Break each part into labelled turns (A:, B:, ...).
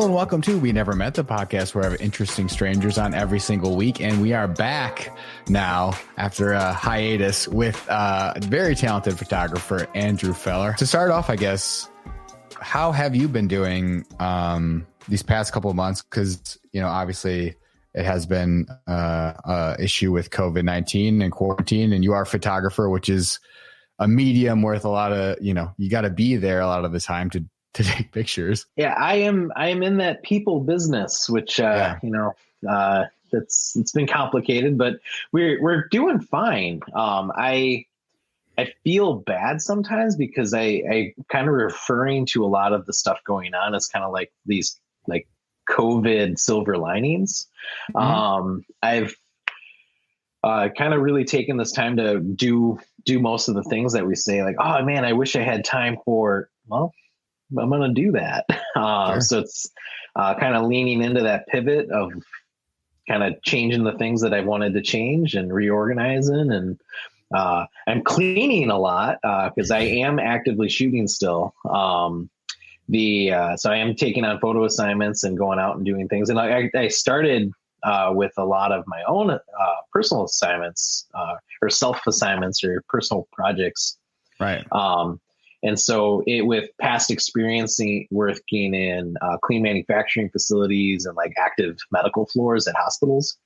A: Hello and welcome to We Never Met, the podcast where I have interesting strangers on every single week. And we are back now after a hiatus with a very talented photographer, Andrew Feller. To start off, I guess, how have you been doing these past couple of months? Because, you know, obviously it has been an issue with COVID-19 and quarantine, and you are a photographer, which is a medium worth a lot of, you know, you got to be there a lot of the time to take pictures.
B: Yeah, I am in that people business, which it's been complicated, but we're doing fine. I feel bad sometimes because I kind of referring to a lot of the stuff going on as kind of like these like COVID silver linings. I've kind of really taken this time to do most of the things that we say, like, oh man, I wish I had time for, well, I'm going to do that. Sure. So it's kind of leaning into that pivot of kind of changing the things that I wanted to change and reorganizing. And I'm cleaning a lot because I am actively shooting still. So I am taking on photo assignments and going out and doing things. And I started with a lot of my own personal assignments or self assignments or personal projects. Right. And so with past experience working in clean manufacturing facilities and like active medical floors at hospitals,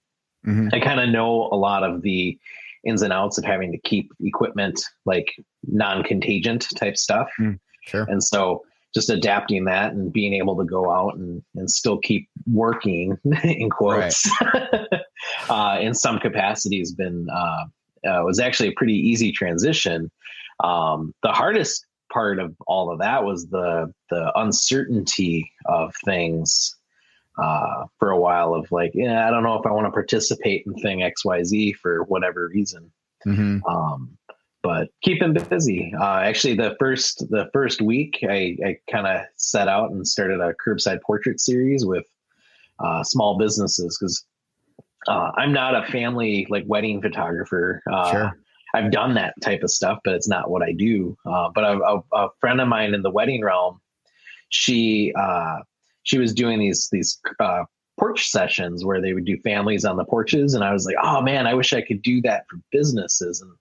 B: I kind of know a lot of the ins and outs of having to keep equipment like non-contagion type stuff. Sure. And so just adapting that and being able to go out and still keep working in quotes in some capacity has been was actually a pretty easy transition. The hardest part of all of that was the uncertainty of things for a while of like, I don't know if I want to participate in thing XYZ for whatever reason. But keeping busy. Actually, the first week I kind of set out and started a Curbside Portrait series with small businesses because I'm not a family like wedding photographer. Sure. I've done that type of stuff, but it's not what I do. But a friend of mine in the wedding realm, she was doing these porch sessions where they would do families on the porches. And I was like, oh man, I wish I could do that for businesses. And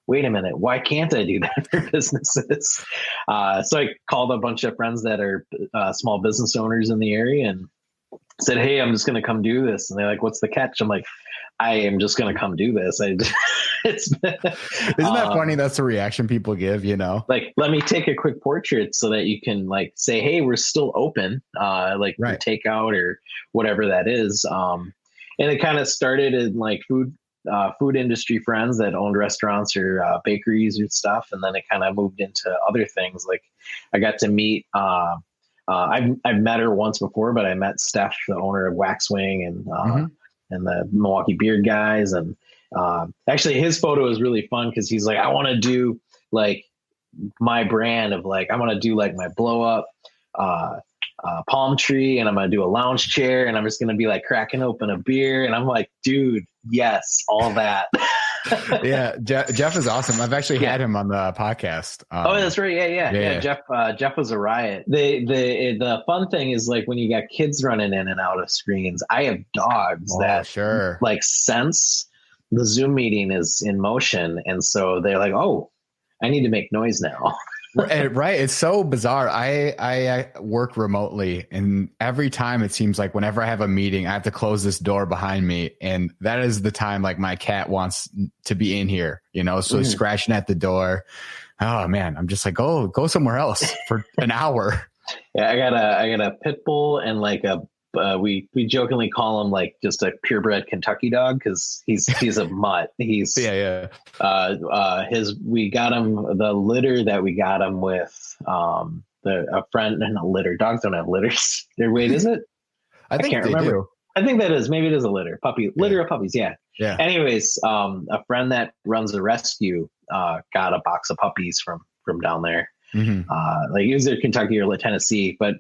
B: wait a minute, why can't I do that for businesses? So I called a bunch of friends that are small business owners in the area and said, hey, I'm just going to come do this. And they're like, what's the catch? I'm like, I am just going to come do this. Isn't
A: that funny? That's the reaction people give, you know,
B: like, let me take a quick portrait so that you can like say, hey, we're still open, like right. For takeout or whatever that is. And it kind of started in like food industry friends that owned restaurants or bakeries and stuff. And then it kind of moved into other things. Like I got to meet, I've met her once before, but I met Steph, the owner of Waxwing and the Milwaukee Beard guys. And actually his photo is really fun because he's like, I want to do like my brand of like, I want to do like my blow up palm tree, and I'm going to do a lounge chair, and I'm just going to be like cracking open a beer. And I'm like, dude, yes, all that.
A: Yeah. Jeff is awesome. I've actually had him on the podcast.
B: Oh, that's right. Yeah. Jeff was a riot. The fun thing is like when you got kids running in and out of screens, I have dogs that sure like sense the Zoom meeting is in motion. And so they're like, oh, I need to make noise now.
A: Right. It's so bizarre. I work remotely, and every time it seems like whenever I have a meeting, I have to close this door behind me. And that is the time like my cat wants to be in here, you know, so he's scratching at the door. Oh man. I'm just like, go somewhere else for an hour.
B: Yeah. I got a pit bull and like we jokingly call him like just a purebred Kentucky dog because he's a mutt. He's we got him the litter that we got him with a friend, and a litter. Dogs don't have litters. Wait, is it?
A: I can't remember. Do.
B: I think that is, maybe it is a litter of puppies. Yeah. Anyways, a friend that runs a rescue got a box of puppies from down there. Like either Kentucky or Tennessee, but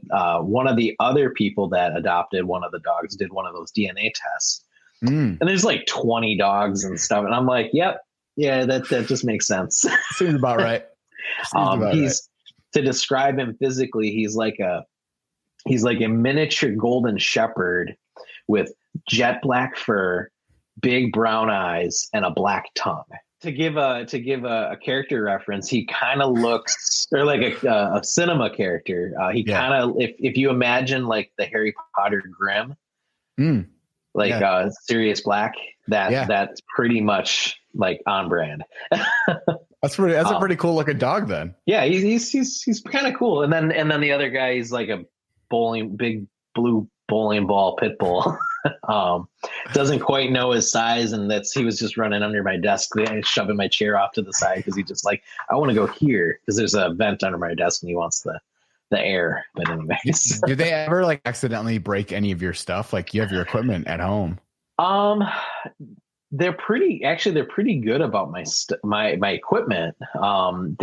B: one of the other people that adopted one of the dogs did one of those DNA tests, and there's like 20 dogs and stuff, and I'm like, yep, yeah, that just makes sense.
A: Seems about right.
B: To describe him physically, he's like a He's like a miniature golden shepherd with jet black fur, big brown eyes, and a black tongue. To give a character reference, he kind of looks, or like a cinema character. He kind of, if you imagine like the Harry Potter Grimm, Sirius Black, that's pretty much like on brand.
A: That's a pretty cool looking dog then.
B: Yeah, he's kind of cool. And then the other guy, he's like a big blue bowling ball pit bull. Doesn't quite know his size, and he was just running under my desk, shoving my chair off to the side because he just like, I want to go here because there's a vent under my desk and he wants the air. But anyways,
A: do they ever like accidentally break any of your stuff? Like you have your equipment at home.
B: They're pretty good about my equipment.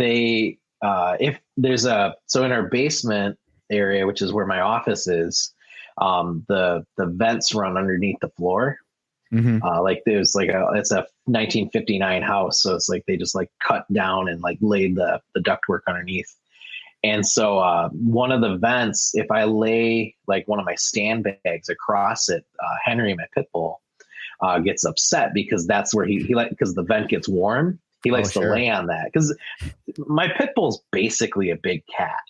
B: If there's in our basement area, which is where my office is, the vents run underneath the floor. Like there's like it's a 1959 house. So it's like, they just like cut down and like laid the ductwork underneath. And so, one of the vents, if I lay like one of my stand bags across it, Henry, my pit bull, gets upset because that's where he because the vent gets warm. He likes to lay on that because my pit bull's basically a big cat.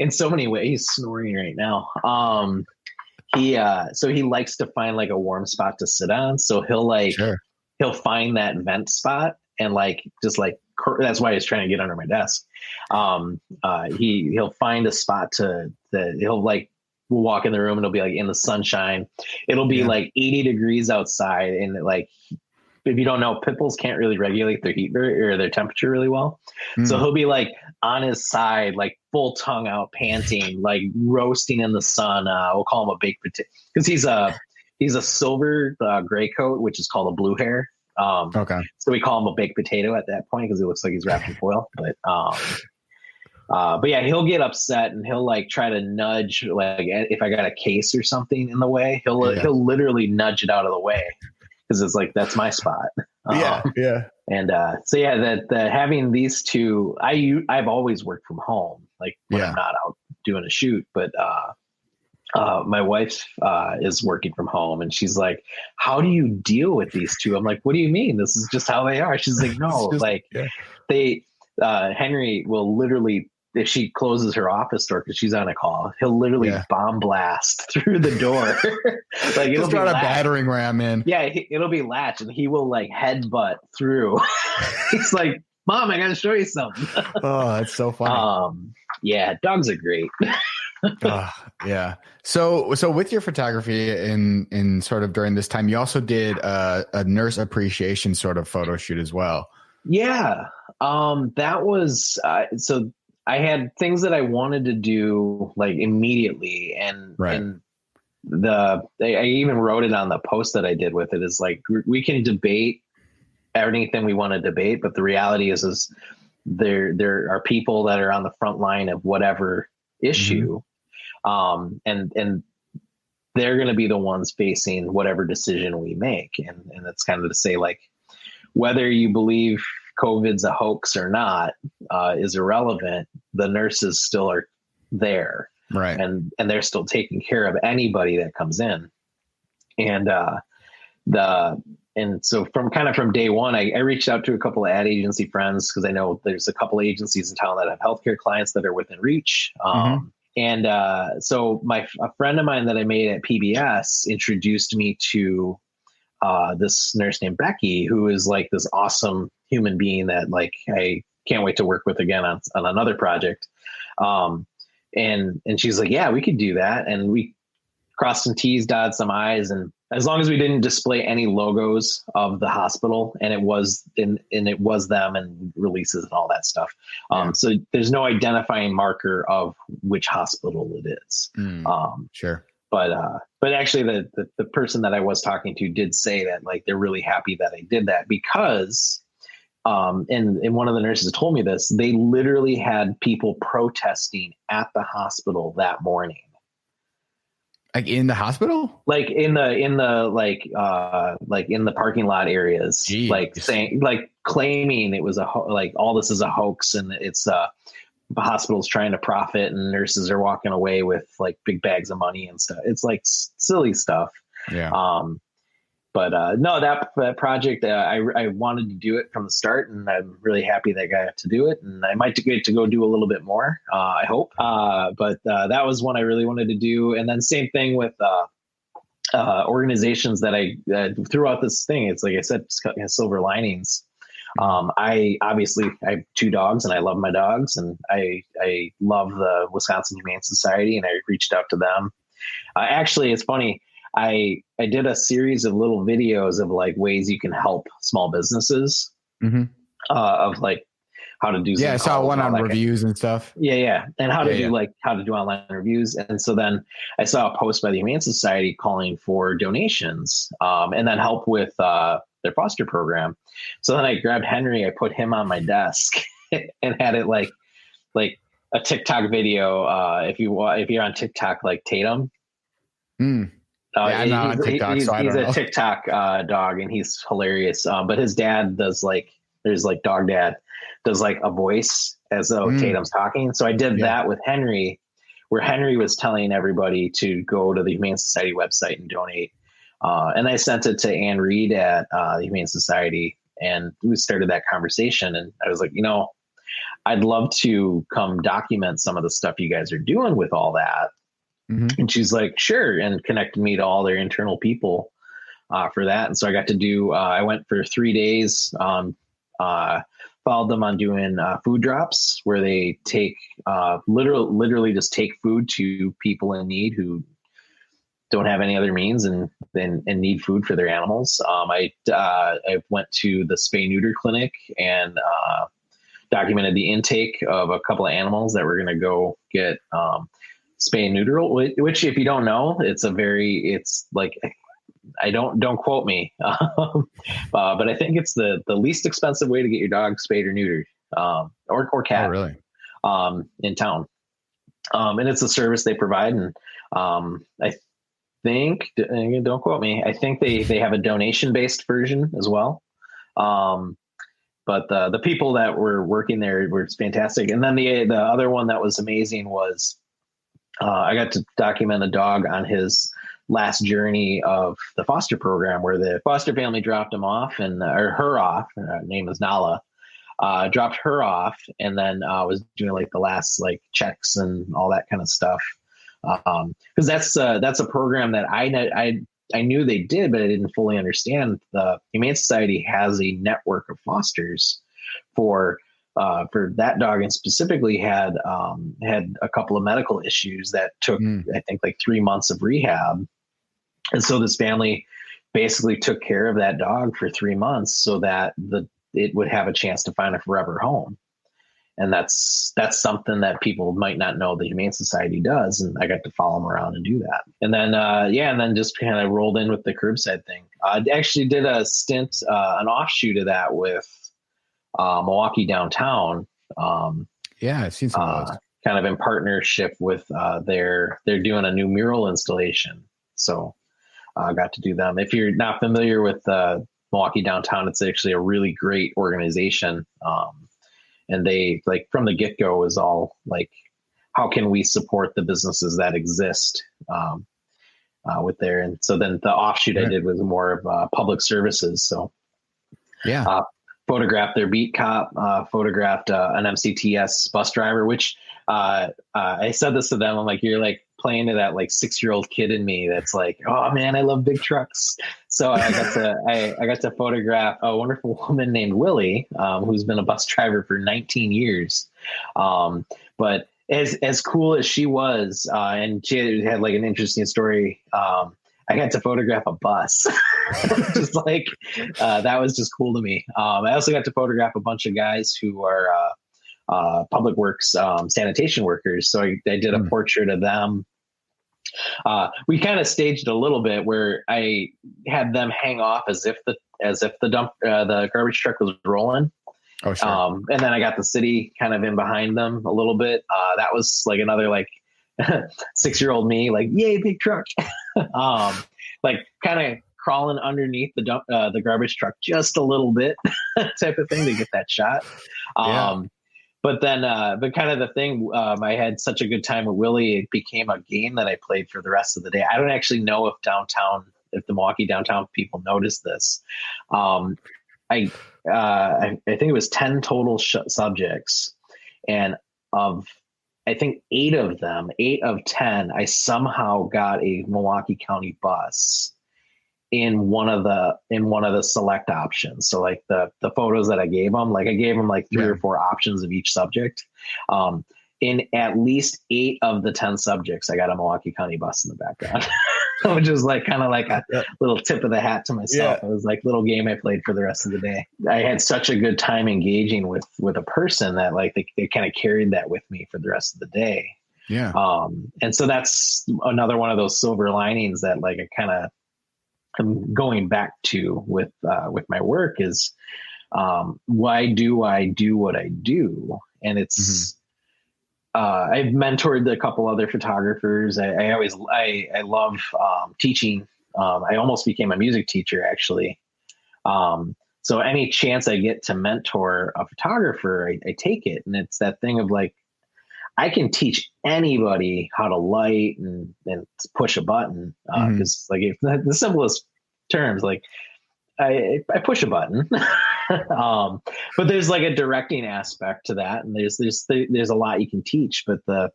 B: In so many ways. He's snoring right now. So he likes to find like a warm spot to sit on. So he'll find that vent spot and like just like, that's why he's trying to get under my desk. He'll find a spot we'll walk in the room and it'll be like in the sunshine. It'll be like 80 degrees outside, and like, if you don't know, pit bulls can't really regulate their heat or their temperature really well. So he'll be like on his side, like full tongue out, panting, like roasting in the sun. We'll call him a baked potato because he's a silver gray coat, which is called a blue hair. So we call him a baked potato at that point because he looks like he's wrapped in foil. But yeah, he'll get upset and he'll like try to nudge, like if I got a case or something in the way, he'll literally nudge it out of the way. Because it's like, that's my spot. And so that having these two, I've always worked from home, like when I'm not out doing a shoot. But my wife is working from home, and she's like, "How do you deal with these two?" I'm like, "What do you mean? This is just how they are." She's like, "No, Henry will literally." If she closes her office door because she's on a call, he'll literally bomb blast through the door. Like it'll be a battering ram in. Yeah, it'll be latch, and he will like headbutt through. He's like, "Mom, I got to show you something."
A: Oh, that's so funny.
B: Yeah, dogs are great.
A: Yeah. So with your photography in sort of during this time, you also did a nurse appreciation sort of photo shoot as well. Yeah.
B: That was so. I had things that I wanted to do like immediately, and I even wrote it on the post that I did with it, is like, we can debate anything we want to debate, but the reality is there are people that are on the front line of whatever issue, and they're going to be the ones facing whatever decision we make, and that's kind of to say, like, whether you believe COVID's a hoax or not is irrelevant. The nurses still are there, right? And they're still taking care of anybody that comes in. And so from day one, I reached out to a couple of ad agency friends because I know there's a couple of agencies in town that have healthcare clients that are within reach. And so a friend of mine that I made at PBS introduced me to this nurse named Becky, who is like this awesome human being that like I can't wait to work with again on another project. And she's like, "Yeah, we could do that." And we crossed some T's, dotted some I's, and as long as we didn't display any logos of the hospital, and it was them and releases and all that stuff. So there's no identifying marker of which hospital it is.
A: Sure.
B: But actually the person that I was talking to did say that like they're really happy that I did that because and one of the nurses told me this, they literally had people protesting at the hospital that morning.
A: Like in the hospital?
B: Like in the parking lot areas. Jeez. Like saying, like claiming it was like all this is a hoax, and it's hospitals trying to profit and nurses are walking away with like big bags of money and stuff. It's like silly stuff.
A: Yeah.
B: But no, that project, I wanted to do it from the start, and I'm really happy that I got to do it. And I might get to go do a little bit more, I hope. But that was one I really wanted to do. And then same thing with organizations that I throughout this thing. It's like I said, silver linings. I have 2 dogs, and I love my dogs, and I love the Wisconsin Humane Society, and I reached out to them. Actually, it's funny. I did a series of little videos of like ways you can help small businesses, of like how to do.
A: Yeah, I saw one on reviews and stuff.
B: Yeah. And how to do how to do online reviews. And so then I saw a post by the Humane Society calling for donations, and then help with their foster program. So then I grabbed Henry, I put him on my desk and had it like a TikTok video. If you're on TikTok, like Tatum.
A: I'm not on TikTok,
B: he's
A: a
B: TikTok dog, and he's hilarious. But his dad does there's dog dad does like a voice as though Tatum's talking. So I did that with Henry, where Henry was telling everybody to go to the Humane Society website and donate. And I sent it to Ann Reed at the Humane Society, and we started that conversation. And I was like, I'd love to come document some of the stuff you guys are doing with all that. And she's like, sure, and connected me to all their internal people for that. And so I got to do, I went for 3 days, followed them on doing food drops, where they take literally just take food to people in need who don't have any other means and need food for their animals. I went to the spay neuter clinic and documented the intake of a couple of animals that were going to go get spay and neuter, which if you don't know, it's like, I don't quote me, but I think it's the least expensive way to get your dog spayed or neutered, or cat.
A: Oh, really?
B: In town. And it's a service they provide. And I think, don't quote me, I think they have a donation-based version as well. But the people that were working there were fantastic. And then the other one that was amazing was I got to document a dog on his last journey of the foster program, where the foster family dropped him off or her off. Her name is Nala. Dropped her off, and then was doing like the last like checks and all that kind of stuff. Because that's a program that I knew they did, but I didn't fully understand. The Humane Society has a network of fosters for that dog, and specifically had a couple of medical issues that took I think like 3 months of rehab. And so this family basically took care of that dog for 3 months so that it would have a chance to find a forever home. And that's something that people might not know the Humane Society does. And I got to follow them around and do that. And then, and then just kind of rolled in with the curbside thing. I actually did a stint, an offshoot of that with Milwaukee Downtown.
A: I've seen some of those.
B: Kind of in partnership with they're doing a new mural installation. So I got to do them. If you're not familiar with Milwaukee Downtown, it's actually a really great organization. And they, like, from the get-go is all like, how can we support the businesses that exist with there? And so then the offshoot I did was more of public services. So photographed their beat cop, photographed an MCTS bus driver, which I said this to them. I'm like, you're like playing to that like 6-year-old kid in me that's like, oh man, I love big trucks. So I got to photograph a wonderful woman named Willie, who's been a bus driver for 19 years. But as cool as she was, and she had like an interesting story, I got to photograph a bus. Just like that was just cool to me. I also got to photograph a bunch of guys who are public works sanitation workers. So I did a portrait of them. We kind of staged a little bit where I had them hang off as if the garbage truck was rolling.
A: Oh, sure.
B: And then I got the city kind of in behind them a little bit. That was like another like 6-year-old me, like, yay, big truck. Like kind of crawling underneath the garbage truck just a little bit type of thing to get that shot. but then, but kind of the thing, I had such a good time with Willie, it became a game that I played for the rest of the day. I don't actually know if the Milwaukee downtown people noticed this. I think it was 10 total subjects, and of I think 8 of 10, I somehow got a Milwaukee County bus in one of the select options. So like the photos that I gave them, like I gave them like 3 or 4 options of each subject. In at least 8 of the 10 subjects, I got a Milwaukee County bus in the background, which is like kind of like a little tip of the hat to myself. It was like a little game I played for the rest of the day. I had such a good time engaging with a person that like they kind of carried that with me for the rest of the day.
A: Yeah.
B: And so that's another one of those silver linings that like I kind of am going back to with my work is, why do I do what I do? And it's, I've mentored a couple other photographers. I love teaching. I almost became a music teacher actually. So any chance I get to mentor a photographer, I take it. And it's that thing of like, I can teach anybody how to light and push a button. Cause like if the simplest terms, like I push a button, but there's like a directing aspect to that. And there's a lot you can teach, but the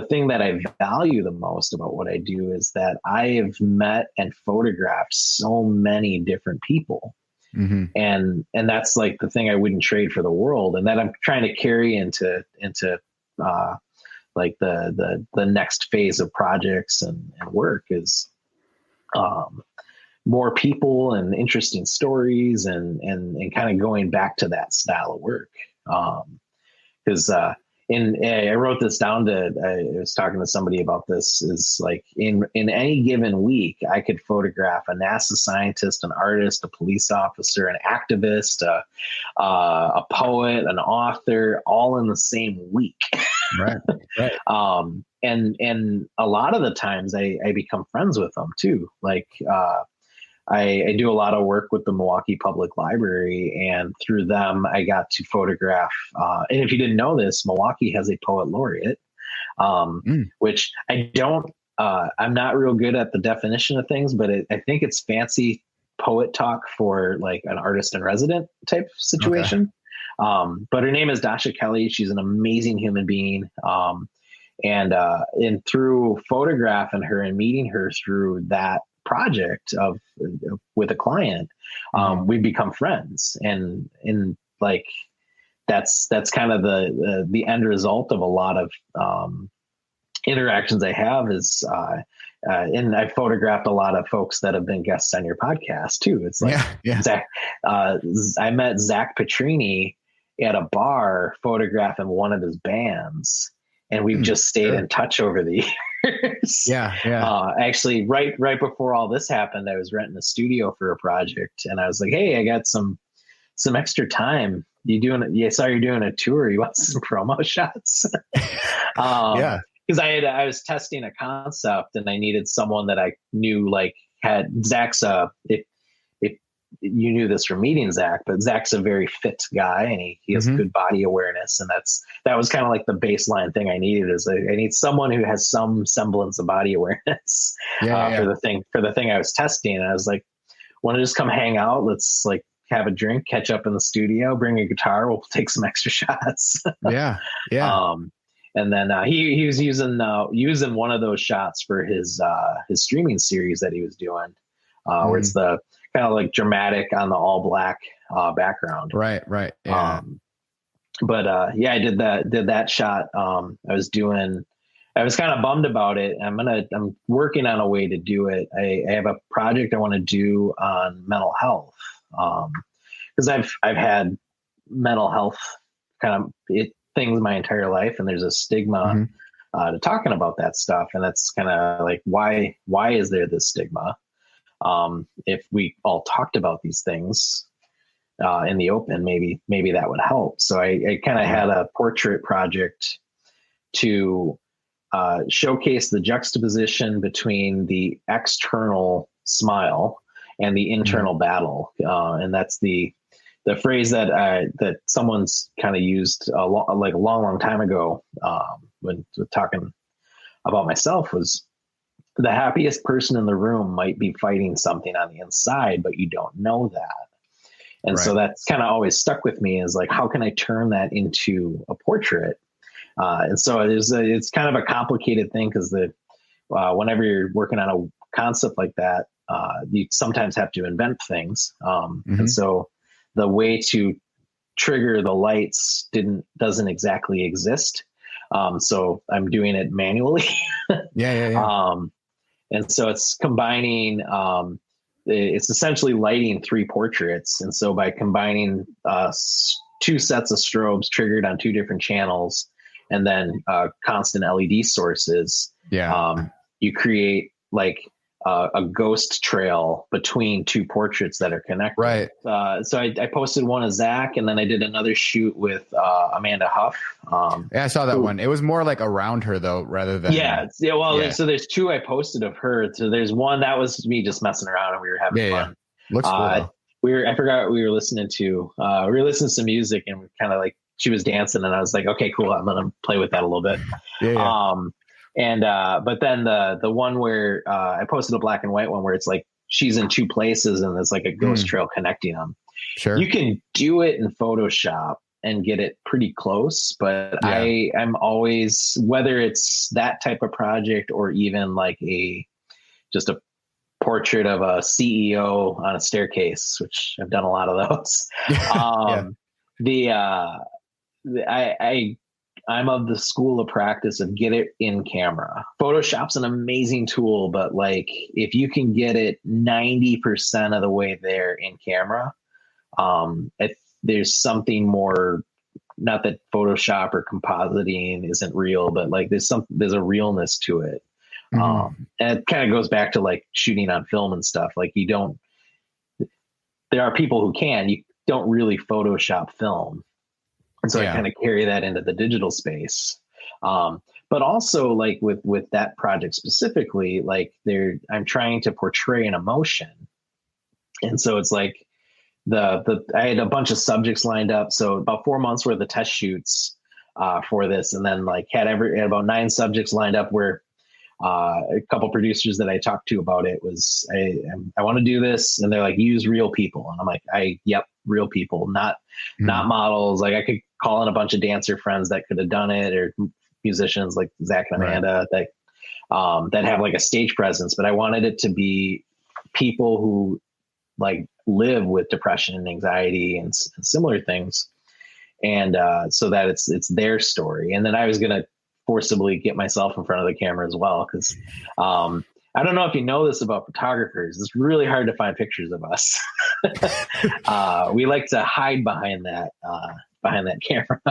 B: thing that I value the most about what I do is that I have met and photographed so many different people. And that's like the thing I wouldn't trade for the world. And that I'm trying to carry into like the next phase of projects and work is, more people and interesting stories and kind of going back to that style of work. Cause, I wrote this down I was talking to somebody about this is like in any given week, I could photograph a NASA scientist, an artist, a police officer, an activist, a poet, an author, all in the same week.
A: Right.
B: And a lot of the times I become friends with them too. Like, I do a lot of work with the Milwaukee Public Library, and through them, I got to photograph. And if you didn't know this, Milwaukee has a poet laureate, which I don't. I'm not real good at the definition of things, but I think it's fancy poet talk for like an artist in resident type situation. Okay. But her name is Dasha Kelly. She's an amazing human being. And through photographing her and meeting her through that project with a client, we become friends, and like that's kind of the end result of a lot of interactions I have is and I photographed a lot of folks that have been guests on your podcast too. It's like Zach, I met Zach Petrini at a bar photographing one of his bands, and we've just stayed in touch over the years. Actually, right before all this happened, I was renting a studio for a project, and I was like, "Hey, I got some extra time. I saw you're doing a tour. You want some promo shots?" Because I was testing a concept, and I needed someone that I knew like had Zach's. If you knew this from meeting Zach, but Zach's a very fit guy, and he has good body awareness, and that was kind of like the baseline thing I needed. Is I need someone who has some semblance of body awareness for the thing I was testing. And I was like, "Want to just come hang out? Let's like have a drink, catch up in the studio, bring a guitar, we'll take some extra shots." And then he was using one of those shots for his streaming series that he was doing, where it's the kind of like dramatic on the all black background.
A: Right. Yeah.
B: I did that shot. I was kind of bummed about it. I'm working on a way to do it. I have a project I want to do on mental health. Cause I've had mental health kind of things my entire life, and there's a stigma to talking about that stuff. And that's kind of like, why is there this stigma? If we all talked about these things in the open, maybe that would help. So I kind of had a portrait project to showcase the juxtaposition between the external smile and the internal battle. And that's the the phrase that someone's kind of used a long time ago when talking about myself was, the happiest person in the room might be fighting something on the inside, but you don't know that. And so that's kind of always stuck with me, is like, how can I turn that into a portrait? And so it's kind of a complicated thing, because whenever you're working on a concept like that, you sometimes have to invent things. And so the way to trigger the lights doesn't exactly exist. So I'm doing it manually. And so it's combining, it's essentially lighting 3 portraits. And so by combining 2 sets of strobes triggered on 2 different channels, and then constant LED sources, you create like a ghost trail between 2 portraits that are connected.
A: Right.
B: So I posted one of Zach, and then I did another shoot with Amanda Huff.
A: I saw that one. It was more like around her though, rather than.
B: So there's 2 I posted of her. So there's one that was me just messing around, and we were having fun.
A: Looks cool.
B: I forgot what we were listening to. We were listening to some music, and we kind of like, she was dancing, and I was like, okay, cool. I'm going to play with that a little bit. But then the one where I posted a black and white one where it's like she's in 2 places and there's like a ghost trail connecting them.
A: Sure.
B: You can do it in Photoshop and get it pretty close, but I'm always, whether it's that type of project or even like just a portrait of a CEO on a staircase, which I've done a lot of those. I'm of the school of practice of get it in camera. Photoshop's an amazing tool, but like if you can get it 90% of the way there in camera, if there's something more, not that Photoshop or compositing isn't real, but like there's a realness to it. And it kind of goes back to like shooting on film and stuff. Like there are people who you don't really Photoshop film. And so I kind of carry that into the digital space. But also like with that project specifically, like I'm trying to portray an emotion. And so it's like I had a bunch of subjects lined up. So about 4 months worth of test shoots for this. And then like had about 9 subjects lined up where a couple producers that I talked to about it was, I want to do this. And they're like, use real people. And I'm like, yep, real people, not models. Like I could call in a bunch of dancer friends that could have done it, or musicians like Zach and Amanda that have like a stage presence. But I wanted it to be people who like live with depression and anxiety and similar things. And so that it's their story. And then I was going to forcibly get myself in front of the camera as well. Cause I don't know if you know this about photographers. It's really hard to find pictures of us. We like to hide behind that camera.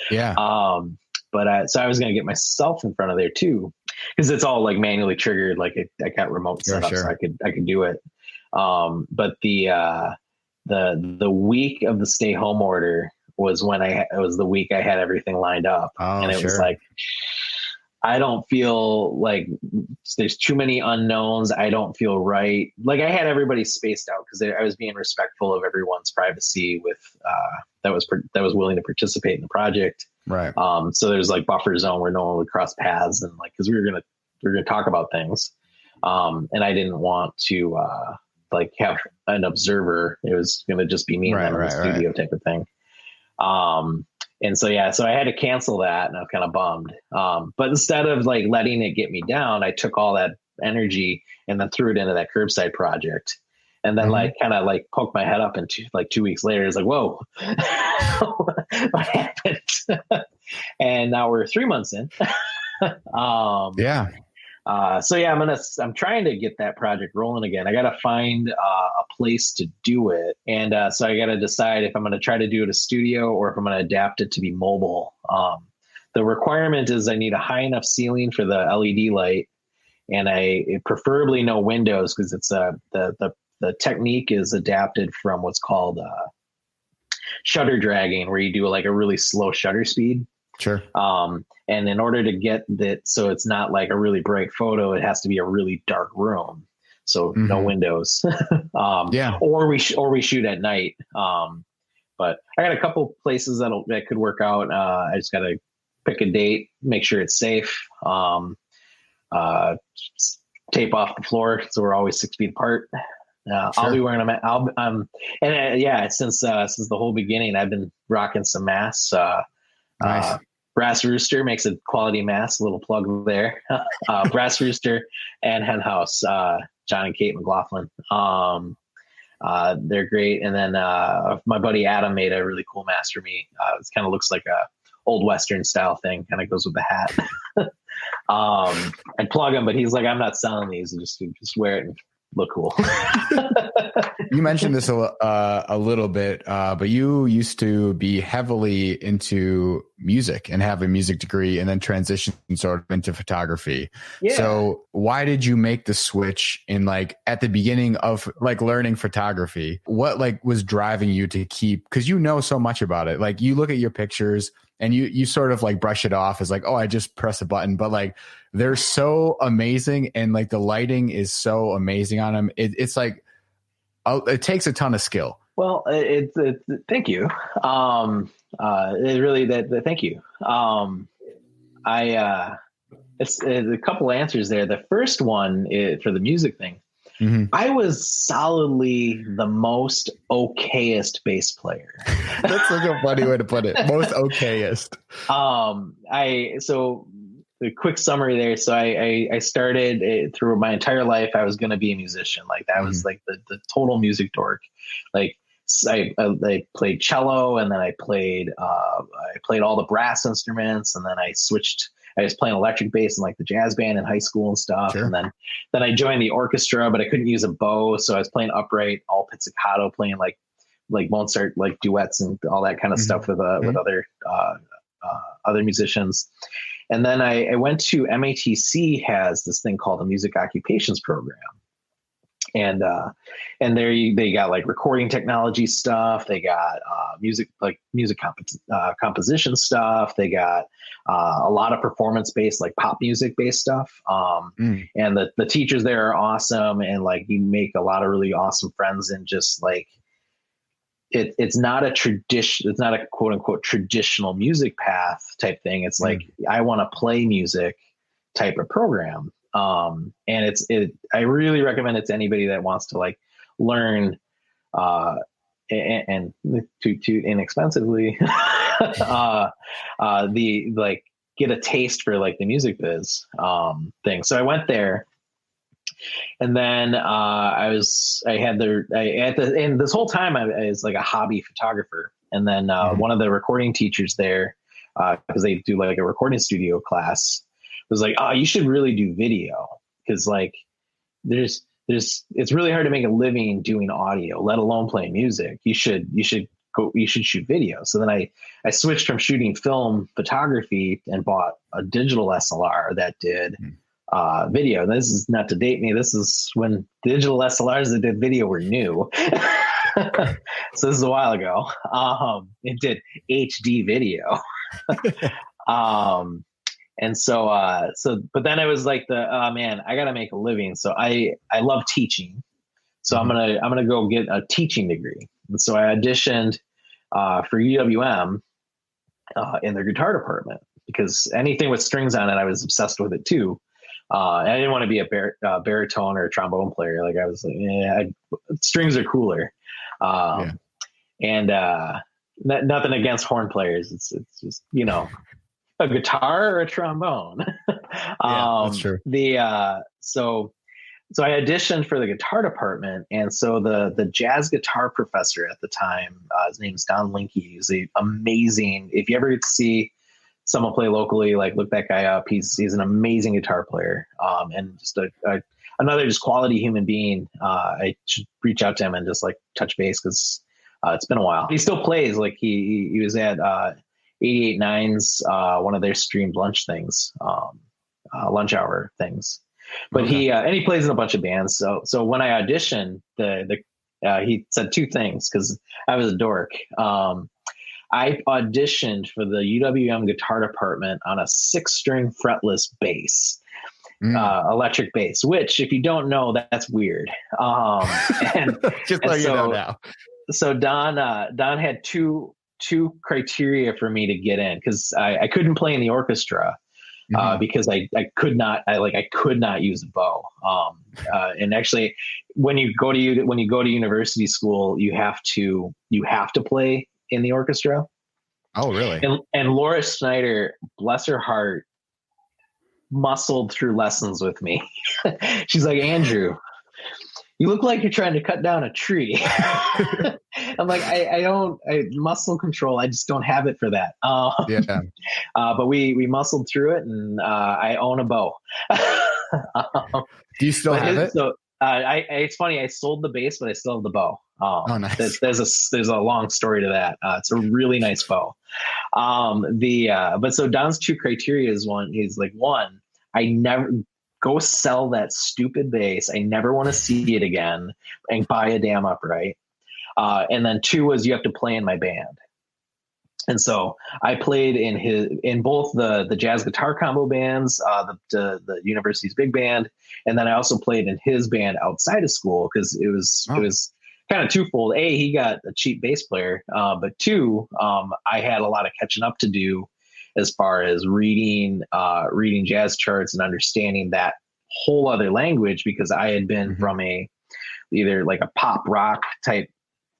B: So I was going to get myself in front of there too, because it's all like manually triggered. Like I got remote set up, so I could do it. But the week of the stay home order was when it was the week I had everything lined up, and it was like, I don't feel like there's too many unknowns. I don't feel right. Like I had everybody spaced out because I was being respectful of everyone's privacy with that was willing to participate in the project.
A: Right.
B: So there's like buffer zone where no one would cross paths, and like, cause we were going to talk about things. And I didn't want to like have an observer. It was going to just be me and them in the studio type of thing. And so I had to cancel that, and I was kind of bummed. But instead of like letting it get me down, I took all that energy and then threw it into that Curbside project. And then like kind of like poked my head up, and 2 weeks later, it's like, whoa, what happened? And now we're 3 months in. I'm trying to get that project rolling again. I got to find a place to do it. And so I got to decide if I'm going to try to do it a studio or if I'm going to adapt it to be mobile. The requirement is I need a high enough ceiling for the LED light, and preferably no windows, because it's the technique is adapted from what's called shutter dragging, where you do like a really slow shutter speed.
A: Sure.
B: And in order to get that, so it's not like a really bright photo, it has to be a really dark room. So no windows. Or we shoot at night. but I got a couple places that could work out. I just got to pick a date, make sure it's safe. Tape off the floor, so we're always 6 feet apart.
A: Sure.
B: I'll be wearing since the whole beginning, I've been rocking some masks.
A: Nice.
B: Brass Rooster makes a quality mask. A little plug there. Brass Rooster and Hen House, John and Kate McLaughlin. They're great. And then my buddy Adam made a really cool mask for me. It kind of looks like a old Western style thing. Kind of goes with the hat. I'd plug him, but he's like, I'm not selling these. Just wear it and look cool.
A: You mentioned this a little bit, but you used to be heavily into music and have a music degree and then transition sort of into photography. Yeah. So why did you make the switch in like at the beginning of like learning photography? What like was driving you to keep, because you know so much about it. Like you look at your pictures and you sort of like brush it off as like, oh, I just press a button, but like they're so amazing and like the lighting is so amazing on them. It's like, it takes a ton of skill.
B: Well, thank you. It really thank you. It's a couple answers there. The first one is for the music thing. Mm-hmm. I was solidly the most okayest bass player.
A: That's like a funny way to put it. Most okayest.
B: So the quick summary there. So I started through my entire life. I was going to be a musician. Like that was like the total music dork. Like I played cello, and then I played all the brass instruments, and then I was playing electric bass in like the jazz band in high school and stuff. Sure. And then I joined the orchestra, but I couldn't use a bow. So I was playing upright, all pizzicato, playing like Mozart, like duets and all that kind of stuff with other musicians. And then I went to MATC has this thing called the Music Occupations Program. And there they got like recording technology stuff. They got music composition stuff. They got a lot of performance based, like pop music based stuff. And the teachers there are awesome. And like you make a lot of really awesome friends, and just like it's not a tradition. It's not a quote unquote traditional music path type thing. It's like, I want to play music type of program. And I really recommend it to anybody that wants to like learn, and too inexpensively, get a taste for like the music biz, thing. So I went there, and then, this whole time I was like a hobby photographer. And then, one of the recording teachers there, cause they do like a recording studio class, was like, oh, you should really do video. Cause like it's really hard to make a living doing audio, let alone playing music. You should shoot video. So then I switched from shooting film photography and bought a digital SLR that did video. And this is not to date me. This is when digital SLRs that did video were new. So this is a while ago. It did HD video. And but then I was like man, I got to make a living. So I love teaching. So I'm going to go get a teaching degree. And so I auditioned for UWM in their guitar department, because anything with strings on it, I was obsessed with it too. I didn't want to be a baritone or a trombone player. Like I was like, strings are cooler. And nothing against horn players. It's just, a guitar or a trombone.
A: That's true.
B: So I auditioned for the guitar department. And so the jazz guitar professor at the time, his name is Don Linke. He's amazing. If you ever get to see someone play locally, like look that guy up. He's an amazing guitar player. And just another just quality human being. I should reach out to him and just like touch base, because it's been a while. He still plays. Like he was at 88.9's, one of their streamed lunch things, lunch hour things. But he plays in a bunch of bands. So when I auditioned, he said two things, because I was a dork. I auditioned for the UWM guitar department on a 6-string fretless bass, electric bass, which if you don't know, that's weird. And
A: just let you know now.
B: so Don had two criteria for me to get in, because I couldn't play in the orchestra. Because I could not use a bow. And actually, when you go to university school, you have to play in the orchestra.
A: Oh, really?
B: And Laura Snyder, bless her heart, muscled through lessons with me. She's like, Andrew, you look like you're trying to cut down a tree. I'm like, I muscle control. I just don't have it for that.
A: Yeah.
B: But we muscled through it, and I own a bow.
A: Do you still have it?
B: So it's funny. I sold the bass, but I still have the bow.
A: Oh, nice.
B: There's a long story to that. It's a really nice bow. But so Don's two criteria is he's like, one, I never go sell that stupid bass. I never want to see it again, and buy a damn upright. And then two was, you have to play in my band. And so I played in both the jazz guitar combo bands, the university's big band, and then I also played in his band outside of school, because it was kind of twofold. A, he got a cheap bass player, but two, I had a lot of catching up to do as far as reading jazz charts and understanding that whole other language, because I had been from either like a pop rock type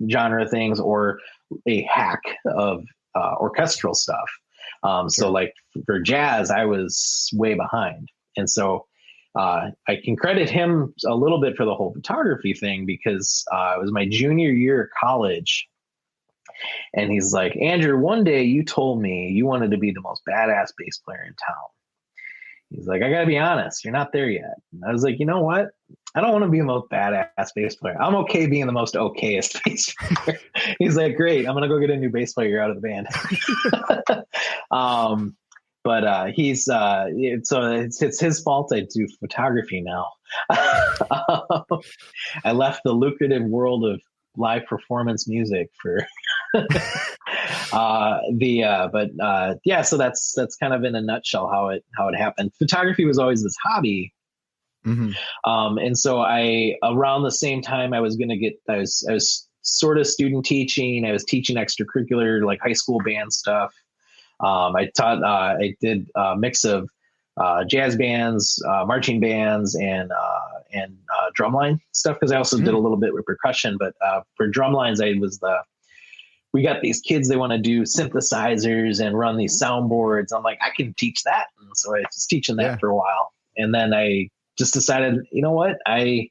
B: genre things, or a hack of orchestral stuff. So like for jazz, I was way behind. And so I can credit him a little bit for the whole photography thing, because it was my junior year of college. And he's like, Andrew, one day you told me you wanted to be the most badass bass player in town. He's like, I got to be honest, you're not there yet. And I was like, you know what? I don't want to be the most badass bass player. I'm okay being the most okayest bass player. He's like, great. I'm going to go get a new bass player out of the band. But so it's his fault I do photography now. I left the lucrative world of live performance music for so that's kind of in a nutshell how it happened. Photography was always this hobby. And so around the same time I was sort of student teaching. I was teaching extracurricular, like high school band stuff. I did a mix of jazz bands, marching bands, and drumline stuff, because I also did a little bit with percussion. But for drumlines, we got these kids, they want to do synthesizers and run these soundboards. I'm like, I can teach that. And so I was teaching that for a while. And then I just decided, you know what, I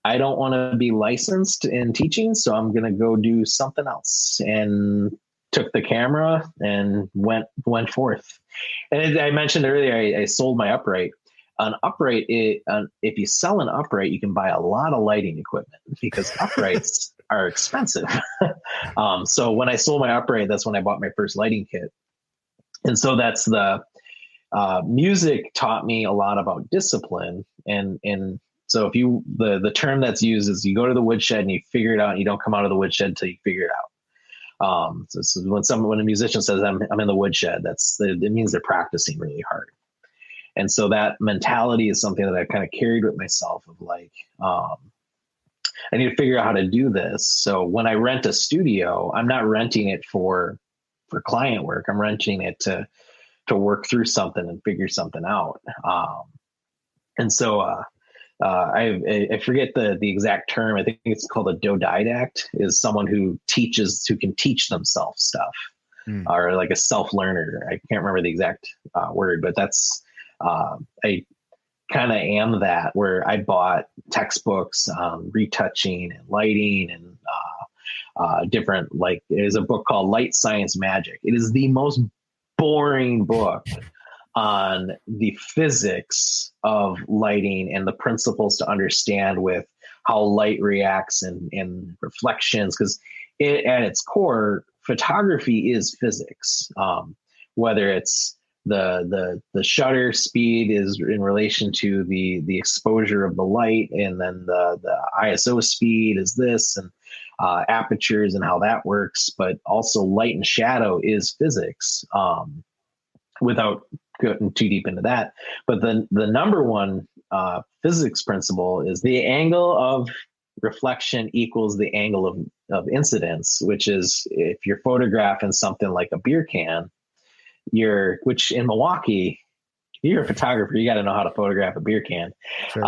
B: don't want to be licensed in teaching, so I'm going to go do something else. And took the camera and went forth. And I mentioned earlier, I sold my upright. An upright, if you sell an upright, you can buy a lot of lighting equipment, because uprights are expensive. So when I sold my upright, that's when I bought my first lighting kit. And so that's music taught me a lot about discipline. And so the term that's used is, you go to the woodshed and you figure it out, and you don't come out of the woodshed until you figure it out. So when a musician says I'm in the woodshed, it means they're practicing really hard. And so that mentality is something that I kind of carried with myself, of like, I need to figure out how to do this. So when I rent a studio, I'm not renting it for client work. I'm renting it to work through something and figure something out. And so I forget the exact term. I think it's called a dodidact, is someone who can teach themselves stuff, or like a self-learner. I can't remember the exact word, but that's, I kind of am that, where I bought textbooks on retouching and lighting and different, like there's a book called Light Science Magic. It is the most boring book on the physics of lighting and the principles to understand with how light reacts and reflections, because at its core, photography is physics. Whether it's the shutter speed is in relation to the exposure of the light, and then the ISO speed is this, and apertures and how that works, but also light and shadow is physics, without going too deep into that. But the number one physics principle is the angle of reflection equals the angle of incidents, which is if you're photographing something like a beer can, which in Milwaukee, you're a photographer, you got to know how to photograph a beer can.
A: Sure.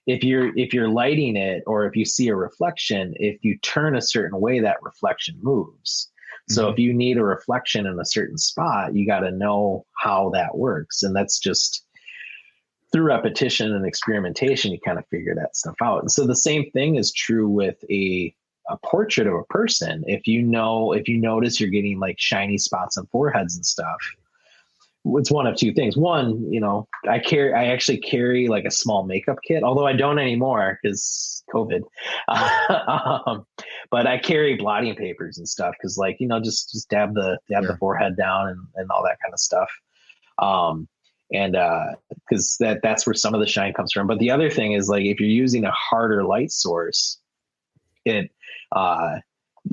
B: If you're lighting it, or if you see a reflection, if you turn a certain way, that reflection moves. So if you need a reflection in a certain spot, you got to know how that works. And that's just through repetition and experimentation, you kind of figure that stuff out. And so the same thing is true with a portrait of a person. If you notice you're getting like shiny spots on foreheads and stuff, it's one of two things. One, I actually carry like a small makeup kit, although I don't anymore because COVID. But I carry blotting papers and stuff because, like, just dab the forehead down and all that kind of stuff. And because that's where some of the shine comes from. But the other thing is, like, if you're using a harder light source,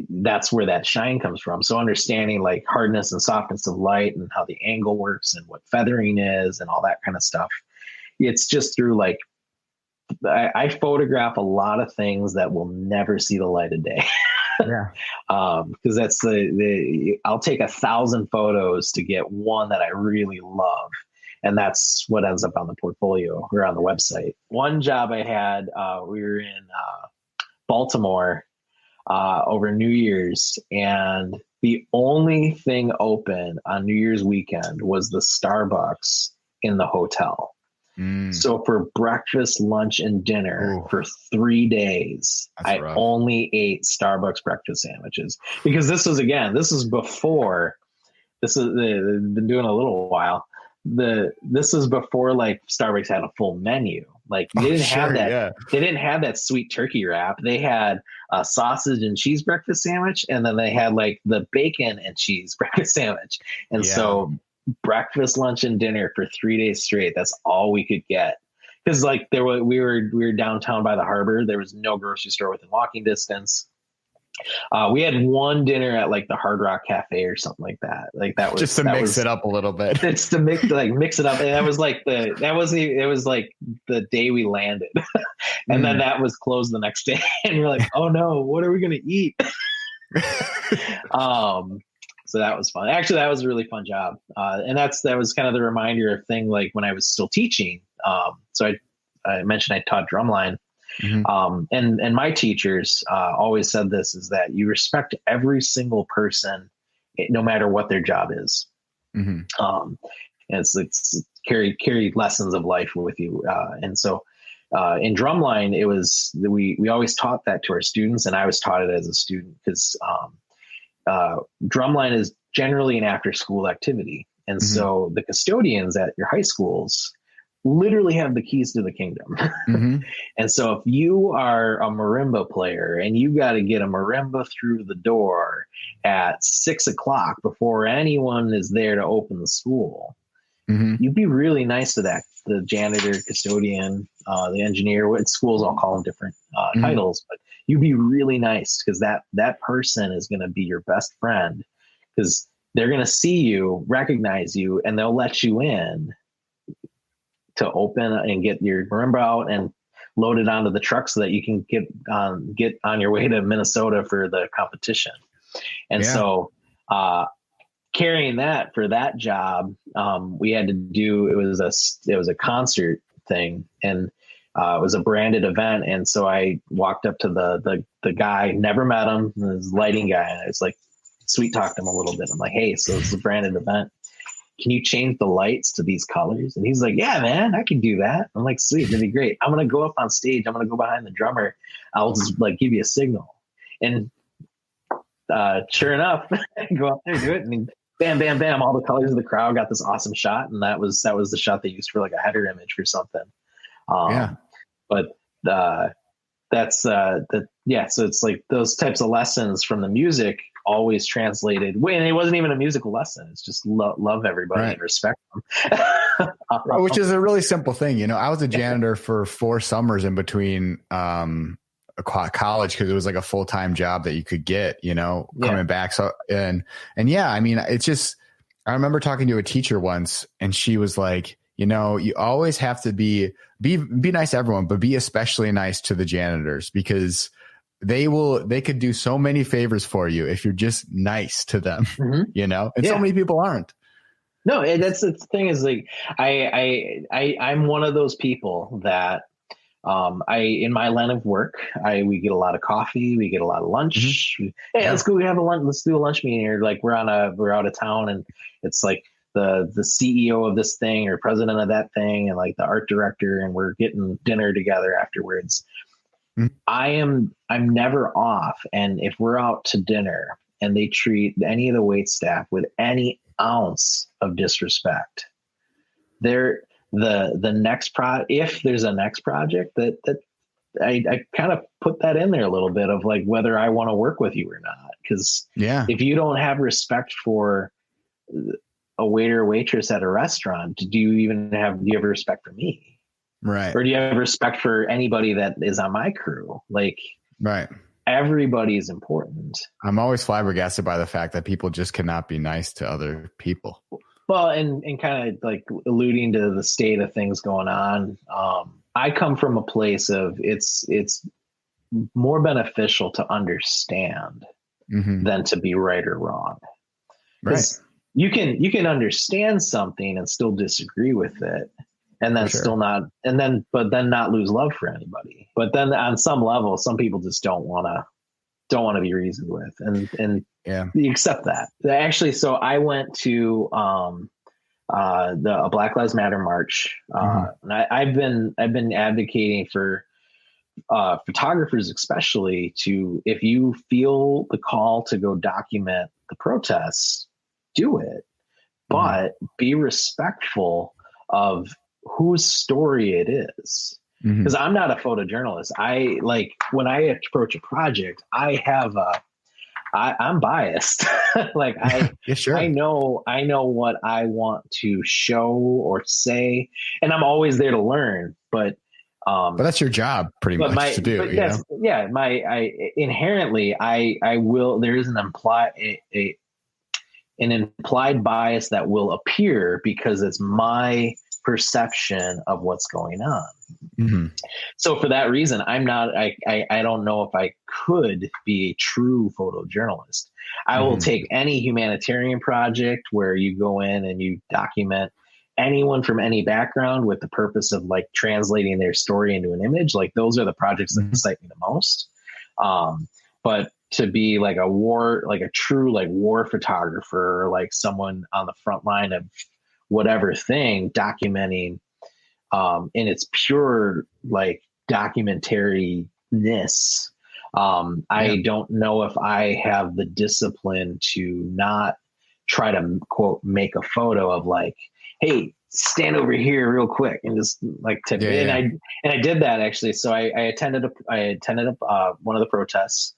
B: that's where that shine comes from. So understanding like hardness and softness of light and how the angle works and what feathering is and all that kind of stuff. It's just through like, I photograph a lot of things that will never see the light of day.
A: Yeah.
B: Because that's I'll take 1,000 photos to get one that I really love. And that's what ends up on the portfolio or on the website. One job I had, we were in Baltimore over New Year's, and the only thing open on New Year's weekend was the Starbucks in the hotel. So for breakfast, lunch, and dinner for 3 days, I only ate Starbucks breakfast sandwiches, because this is before, been doing a little while. This is before like Starbucks had a full menu. Like they didn't have that. Yeah. They didn't have that sweet turkey wrap. They had a sausage and cheese breakfast sandwich, and then they had like the bacon and cheese breakfast sandwich. And so breakfast, lunch, and dinner for 3 days straight. That's all we could get. Because like we were downtown by the harbor. There was no grocery store within walking distance. We had one dinner at like the Hard Rock Cafe or something like that. Like that was
A: just to mix it up a little bit.
B: It's to mix it up. And that was like it was like the day we landed, and then that was closed the next day. And you're like, oh no, what are we gonna eat? So that was fun. Actually, that was a really fun job. And that was kind of the reminder of thing like when I was still teaching. So I mentioned I taught drumline. And my teachers always said this, is that you respect every single person, no matter what their job is. And it's carry lessons of life with you. And so in drumline, it was, we always taught that to our students, and I was taught it as a student, because drumline is generally an after school activity. And so the custodians at your high schools literally have the keys to the kingdom. And so if you are a marimba player and you got to get a marimba through the door at 6 o'clock before anyone is there to open the school, you'd be really nice to the janitor, custodian, the engineer. What schools all call them different titles, but you'd be really nice, because that person is going to be your best friend, because they're going to see you, recognize you, and they'll let you in to open and get your marimba out and load it onto the truck so that you can get on your way to Minnesota for the competition. And so carrying that for that job, we had to do, it was a concert thing, and it was a branded event. And so I walked up to the guy, never met him, this lighting guy, and I was like, sweet talked him a little bit. I'm like, hey, so it's a branded event. Can you change the lights to these colors? And he's like, yeah, man, I can do that. I'm like, sweet, that'd be great. I'm going to go up on stage. I'm going to go behind the drummer. I'll just like give you a signal. And sure enough, I go up there, do it. And bam, bam, bam. All the colors of the crowd got this awesome shot. And that was the shot they used for like a header image for something. But that's so it's like those types of lessons from the music always translated when it wasn't even a musical lesson. It's just love everybody and respect them.
A: Which is a really simple thing. I was a janitor for 4 summers in between college, because it was like a full-time job that you could get, coming back. So, and I mean, it's just, I remember talking to a teacher once, and she was like, you always have to be nice to everyone, but be especially nice to the janitors, because they could do so many favors for you if you're just nice to them, and so many people aren't.
B: No, that's the thing is like, I'm one of those people that, in my line of work, we get a lot of coffee, we get a lot of lunch. Hey, let's go have a lunch. Let's do a lunch meeting, or like we're out of town, and it's like the CEO of this thing or president of that thing, and like the art director, and we're getting dinner together afterwards. I'm never off, and if we're out to dinner and they treat any of the wait staff with any ounce of disrespect, the next if there's a next project that I kind of put that in there a little bit of like whether I want to work with you or not. Because if you don't have respect for a waiter or waitress at a restaurant, do you have respect for me?
A: Right.
B: Or do you have respect for anybody that is on my crew? Like,
A: right.
B: Everybody's important.
A: I'm always flabbergasted by the fact that people just cannot be nice to other people.
B: Well, and kind of like alluding to the state of things going on. I come from a place of it's more beneficial to understand than to be right or wrong.
A: Right.
B: You can understand something and still disagree with it. And then but then not lose love for anybody. But then on some level, some people just don't want to be reasoned with, and you accept that. Actually, so I went to the Black Lives Matter march, and I've been advocating for photographers, especially, to, if you feel the call to go document the protests, do it, but be respectful of whose story it is. Because I'm not a photojournalist. I like when I approach a project, I'm biased. Like I know what I want to show or say, and I'm always there to learn. But
A: that's your job, pretty much, to do.
B: Inherently, I will. There is an implied bias that will appear because it's my perception of what's going on. So for that reason, I'm not, I don't know if I could be a true photojournalist. I will take any humanitarian project where you go in and you document anyone from any background with the purpose of like translating their story into an image. Like those are the projects that excite me the most. But to be like a true like war photographer, or like someone on the front line of whatever thing, documenting in its pure like documentariness. I don't know if I have the discipline to not try to quote make a photo of like, hey, stand over here real quick and just like tip it. And I did that actually. So I attended one of the protests,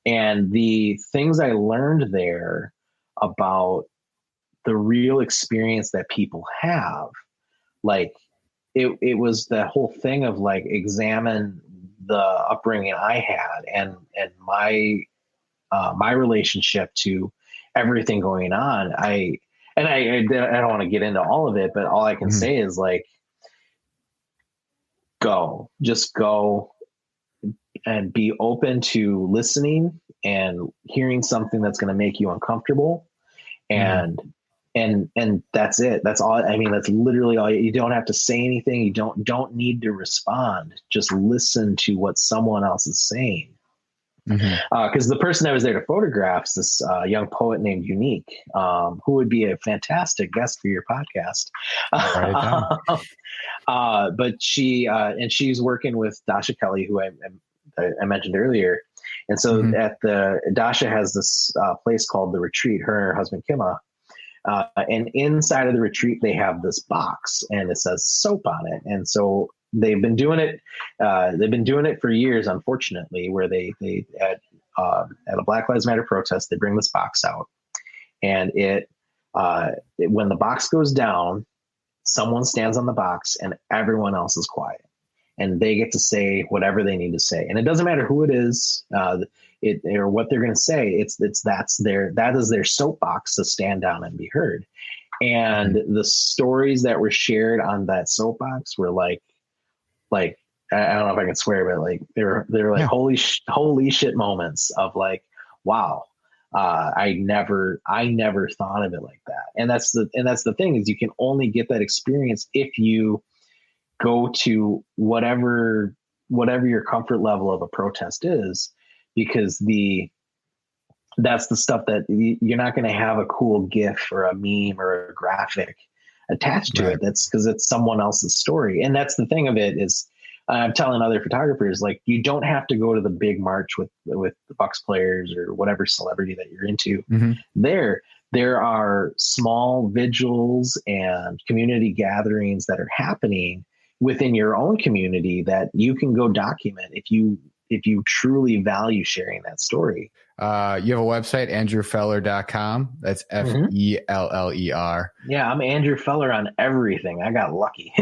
B: and the things I learned there about the real experience that people have, like it was the whole thing of like examine the upbringing I had and my relationship to everything going on. I don't want to get into all of it, but all I can say is like, just go and be open to listening and hearing something that's going to make you uncomfortable. And that's it. That's all. I mean, that's literally all. You don't have to say anything. You don't need to respond. Just listen to what someone else is saying. Because the person I was there to photograph is this young poet named Unique, who would be a fantastic guest for your podcast. But she's working with Dasha Kelly, who I mentioned earlier. And so Dasha has this place called The Retreat, her and her husband, Kima. And inside of the retreat, they have this box and it says soap on it. And so they've been doing it. They've been doing it for years, unfortunately, where they at a Black Lives Matter protest, they bring this box out, and when the box goes down, someone stands on the box and everyone else is quiet, and they get to say whatever they need to say. And it doesn't matter who it is, or what they're going to say. That is their soapbox to stand down and be heard. And the stories that were shared on that soapbox were like I don't know if I can swear, but like they were like holy shit moments of like, wow, I never thought of it like that. And that's the thing, is you can only get that experience if you go to whatever your comfort level of a protest is, because that's the stuff that you're not going to have a cool GIF or a meme or a graphic attached to it. That's because it's someone else's story. And that's the thing of it is, I'm telling other photographers, like, you don't have to go to the big march with the Bucks players or whatever celebrity that you're into.
A: Mm-hmm.
B: There are small vigils and community gatherings that are happening within your own community that you can go document if you truly value sharing that story.
A: You have a website, andrewfeller.com. That's Feller.
B: Yeah, I'm Andrew Feller on everything. I got lucky.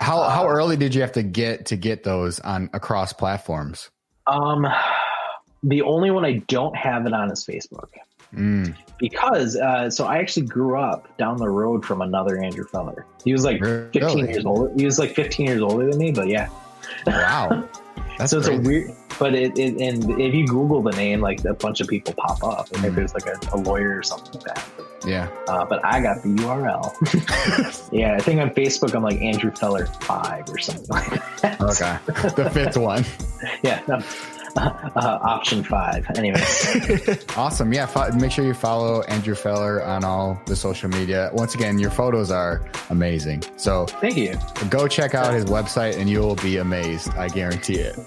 A: How early did you have to get those on across platforms?
B: The only one I don't have it on is Facebook. Because so I actually grew up down the road from another Andrew Feller. He was like 15 years old. He was like 15 years older than me, but yeah.
A: Wow. That's
B: so
A: crazy.
B: It's a weird, but and if you Google the name, like a bunch of people pop up, and if there's like a lawyer or something like that. But I got the URL. Yeah, I think on Facebook I'm like Andrew Feller 5 or something like that.
A: Okay, the 5th one.
B: Yeah, no, option 5. Anyways,
A: awesome. Yeah, make sure you follow Andrew Feller on all the social media. Once again, your photos are amazing. So
B: thank you.
A: Go check out his website, and you will be amazed. I guarantee it.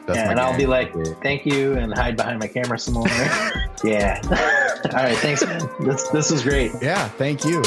B: And I'll be like, thank you, and hide behind my camera some more. Yeah. All right. Thanks, man. This was great.
A: Yeah. Thank you.